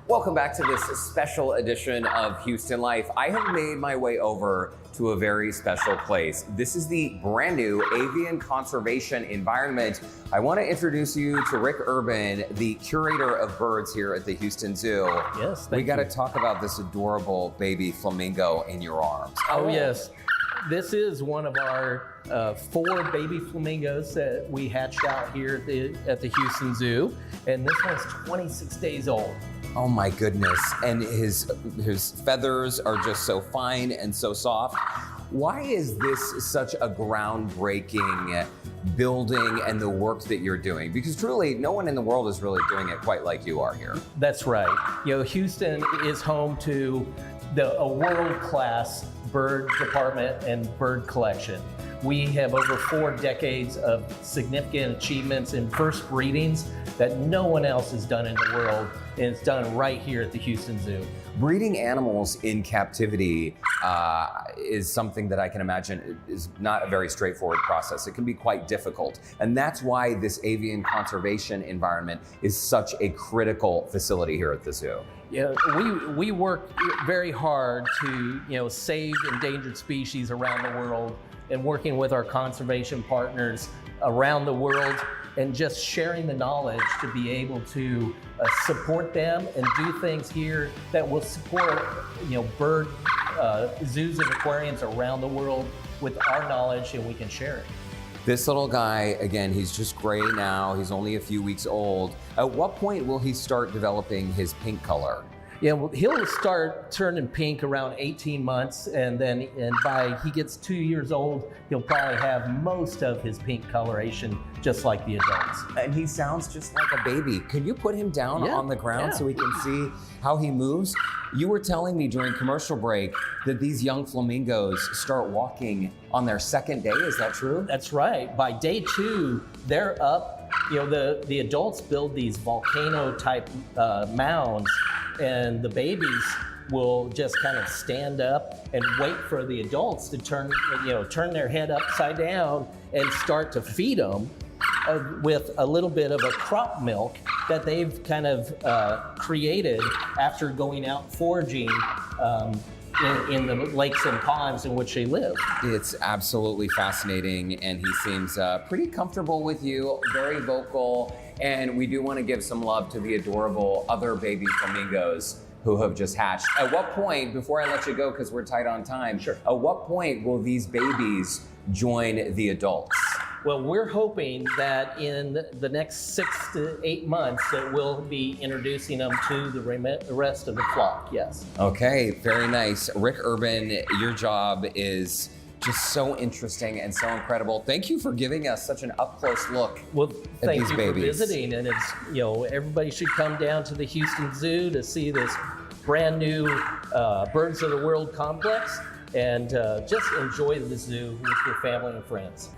Welcome back to this special edition of Houston Life. I have made my way over to a very special place. This is the brand new avian conservation environment. I want to introduce you to Rick Urban, the curator of birds here at the Houston Zoo. Yes, we got to talk about this adorable baby flamingo in your arms. Oh, yes. This is one of our 4 baby flamingos that we hatched out here at the Houston Zoo. And this one's 26 days old. Oh my goodness. And his feathers are just so fine and so soft. Why is this such a groundbreaking building and the work that you're doing? Because truly, no one in the world is really doing it quite like you are here. That's right. You know, Houston is home to a world-class bird department and bird collection. We have over 4 decades of significant achievements in first breedings that no one else has done in the world, and it's done right here at the Houston Zoo. Breeding animals in captivity is something that I can imagine is not a very straightforward process. It can be quite difficult. And that's why this avian conservation environment is such a critical facility here at the zoo. Yeah, we work very hard to save endangered species around the world, and working with our conservation partners around the world, and just sharing the knowledge to be able to support them and do things here that will support bird zoos and aquariums around the world with our knowledge, and we can share it. This little guy, again, he's just gray now. He's only a few weeks old. At what point will he start developing his pink color? Yeah, well, he'll start turning pink around 18 months, and by he gets 2 years old, he'll probably have most of his pink coloration, just like the adults. And he sounds just like a baby. Can you put him down on the ground so we can see how he moves? You were telling me during commercial break that these young flamingos start walking on their second day. Is that true? That's right. By day 2, they're up. The adults build these volcano-type mounds, and the babies will just kind of stand up and wait for the adults to turn their head upside down and start to feed them with a little bit of a crop milk that they've kind of created after going out foraging in the lakes and ponds in which they live. It's absolutely fascinating, and he seems pretty comfortable with you, very vocal, and we do want to give some love to the adorable other baby flamingos who have just hatched. At what point, before I let you go because we're tight on time, Sure. At what point will these babies join the adults? Well, we're hoping that in the next 6 to 8 months that we'll be introducing them to the rest of the flock, yes. Okay, very nice. Rick Urban, your job is just so interesting and so incredible. Thank you for giving us such an up-close look Well, at thank these you babies. for visiting, and it's everybody should come down to the Houston Zoo to see this brand new Birds of the World complex, and just enjoy the zoo with your family and friends.